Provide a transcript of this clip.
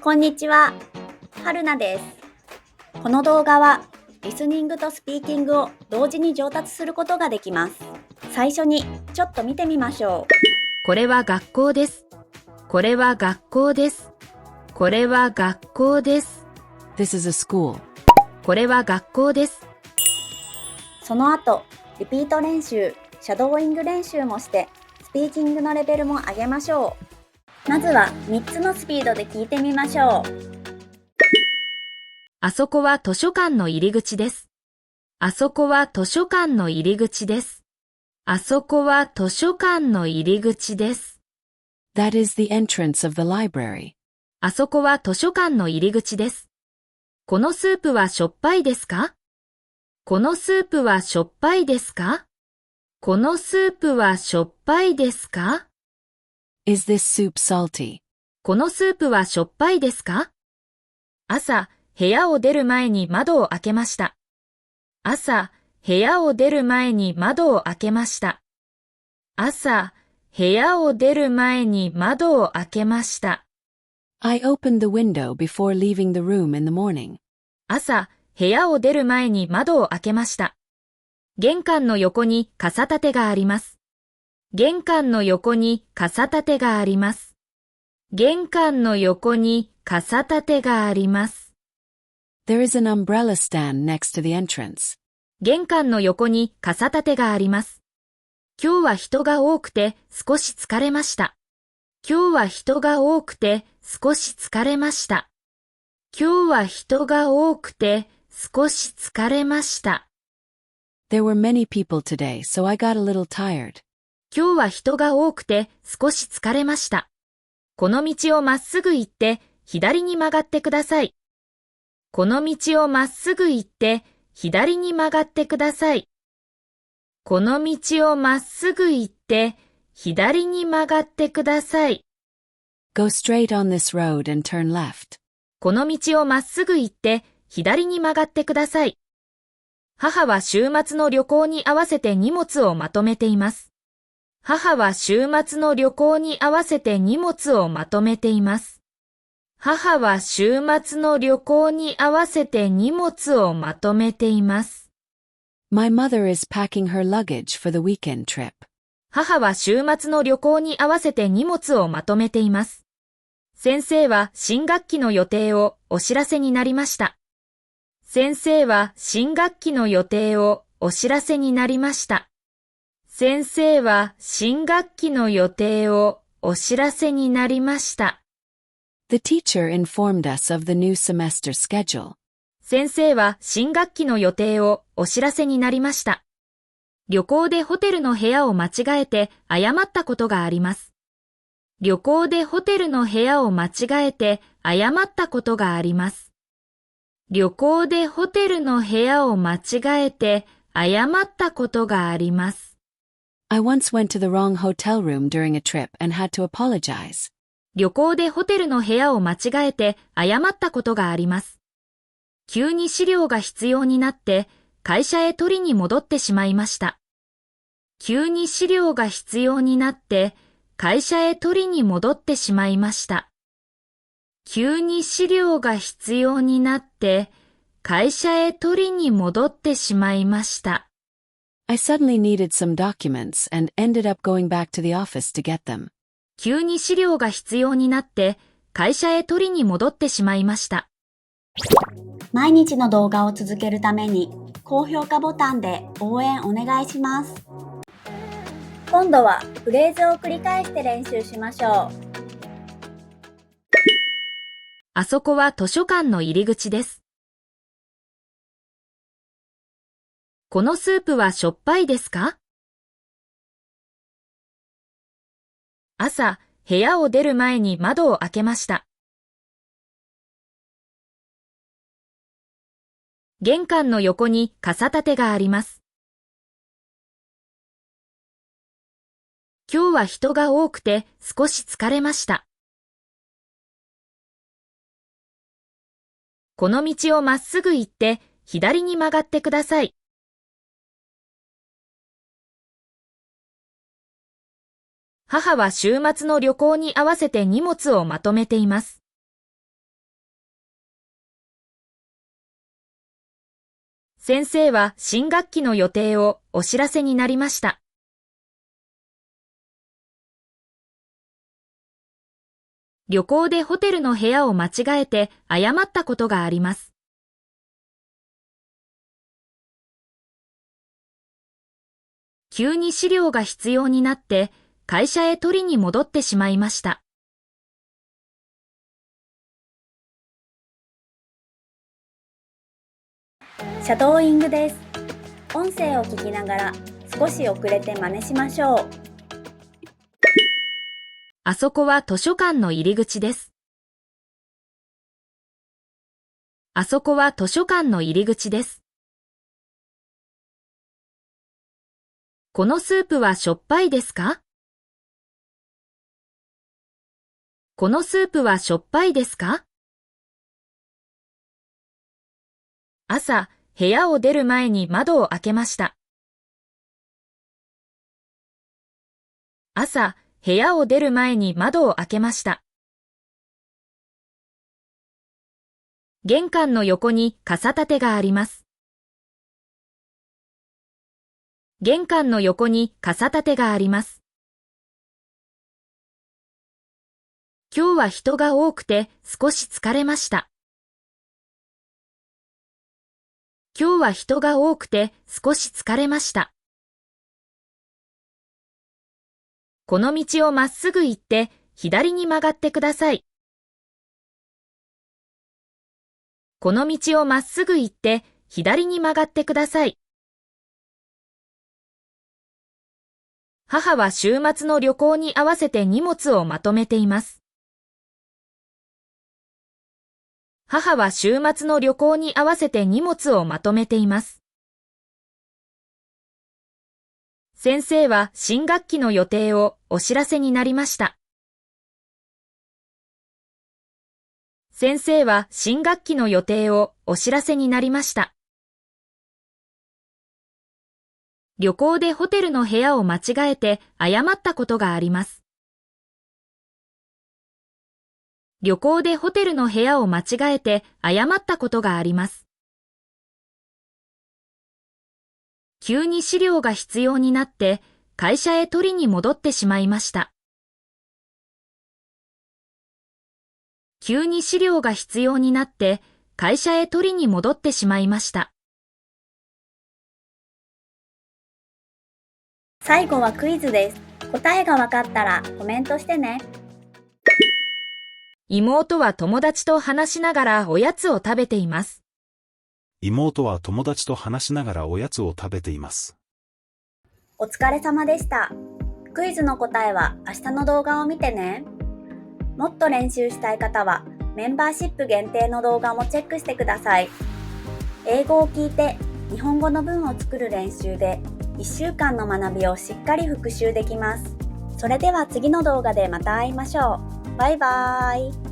こんにちは、はるなです。この動画はリスニングとスピーキングを同時に上達することができます。最初にちょっと見てみましょう。これは学校です。これは学校です。これは学校です。This is a school. これは学校です。その後、リピート練習、シャドーイング練習もしてスピーキングのレベルも上げましょう。まずは3つのスピードで聞いてみましょう。あそこは図書館の入り口です。あそこは図書館の入り口です。あそこは図書館の入り口です。That is the entrance of the library. あそこは図書館の入り口です。このスープはしょっぱいですか？このスープはしょっぱいですか？このスープはしょっぱいですか？ Is this soup salty? このスープはしょっぱいですか？朝、部屋を出る前に窓を開けました。朝、部屋を出る前に窓を開けました。朝、部屋を出る前に窓を開けました。I opened the window before leaving the room in the morning. 朝、部屋を出る前に窓を開けました。玄関の横に傘立てがあります。玄関の横に傘立てがあります。玄関の横に傘立てがあります。There is an umbrella stand next to the entrance. 玄関の横に傘立てがあります。今日は人が多くて少し疲れました。今日は人が多くて少し疲れました。今日は人が多くて少し疲れました。There were many people today, so I got a little tired. 今日は人が多くて少し疲れました。この道をまっすぐ行って左に曲がってください。この道をまっすぐ行って左に曲がってください。この道をまっすぐ行って左に曲がってください。Go straight on this road and turn left. この道をまっすぐ行って左に曲がってください。母は週末の旅行に合わせて荷物をまとめています。母は週末の旅行に合わせて荷物をまとめています。母は週末の旅行に合わせて荷物をまとめています。My mother is packing her luggage for the weekend trip. 母は週末の旅行に合わせて荷物をまとめています。先生は新学期の予定をお知らせになりました。先生は新学期の予定をお知らせになりました。先生は新学期の予定をお知らせになりました。The teacher informed us of the new semester schedule. 先生は新学期の予定をお知らせになりました。旅行でホテルの部屋を間違えて誤ったことがあります。旅行でホテルの部屋を間違えて誤ったことがあります。旅行でホテルの部屋を間違えて誤ったことがあります。I once went to the wrong hotel room during a trip and had to apologize. 旅行でホテルの部屋を間違えて誤ったことがあります。急に資料が必要になって会社へ取りに戻ってしまいました。急に資料が必要になって会社へ取りに戻ってしまいました。急に資料が必要になって会社へ取りに戻ってしまいました。I suddenly needed some documents and ended up going back to the office to get them. 急に資料が必要になって会社へ取りに戻ってしまいました。毎日の動画を続けるために高評価ボタンで応援お願いします。今度はフレーズを繰り返して練習しましょう。あそこは図書館の入り口です。このスープはしょっぱいですか？朝、部屋を出る前に窓を開けました。玄関の横に傘立てがあります。今日は人が多くて少し疲れました。この道をまっすぐ行って左に曲がってください。母は週末の旅行に合わせて荷物をまとめています。先生は新学期の予定をお知らせになりました。旅行でホテルの部屋を間違えて謝ったことがあります。急に資料が必要になって会社へ取りに戻ってしまいました。シャドーイングです。音声を聞きながら少し遅れて真似しましょう。あそこは図書館の入り口です。あそこは図書館の入り口です。このスープはしょっぱいですか？このスープはしょっぱいですか？朝、部屋を出る前に窓を開けました。朝、部屋を出る前に窓を開けました。玄関の横に傘立てがあります。玄関の横に傘立てがあります。今日は人が多くて少し疲れました。今日は人が多くて少し疲れました。この道をまっすぐ行って左に曲がってください。この道をまっすぐ行って左に曲がってください。母は週末の旅行に合わせて荷物をまとめています。母は週末の旅行に合わせて荷物をまとめています。先生は新学期の予定をお知らせになりました。先生は新学期の予定をお知らせになりました。旅行でホテルの部屋を間違えて謝ったことがあります。旅行でホテルの部屋を間違えて謝ったことがあります。急に資料が必要になって会社へ取りに戻ってしまいました。急に資料が必要になって会社へ取りに戻ってしまいました。最後はクイズです。答えがわかったらコメントしてね。妹は友達と話しながらおやつを食べています。妹は友達と話しながらおやつを食べています。お疲れ様でした。クイズの答えは明日の動画を見てね。もっと練習したい方はメンバーシップ限定の動画もチェックしてください。英語を聞いて日本語の文を作る練習で1週間の学びをしっかり復習できます。それでは次の動画でまた会いましょう。バイバーイ。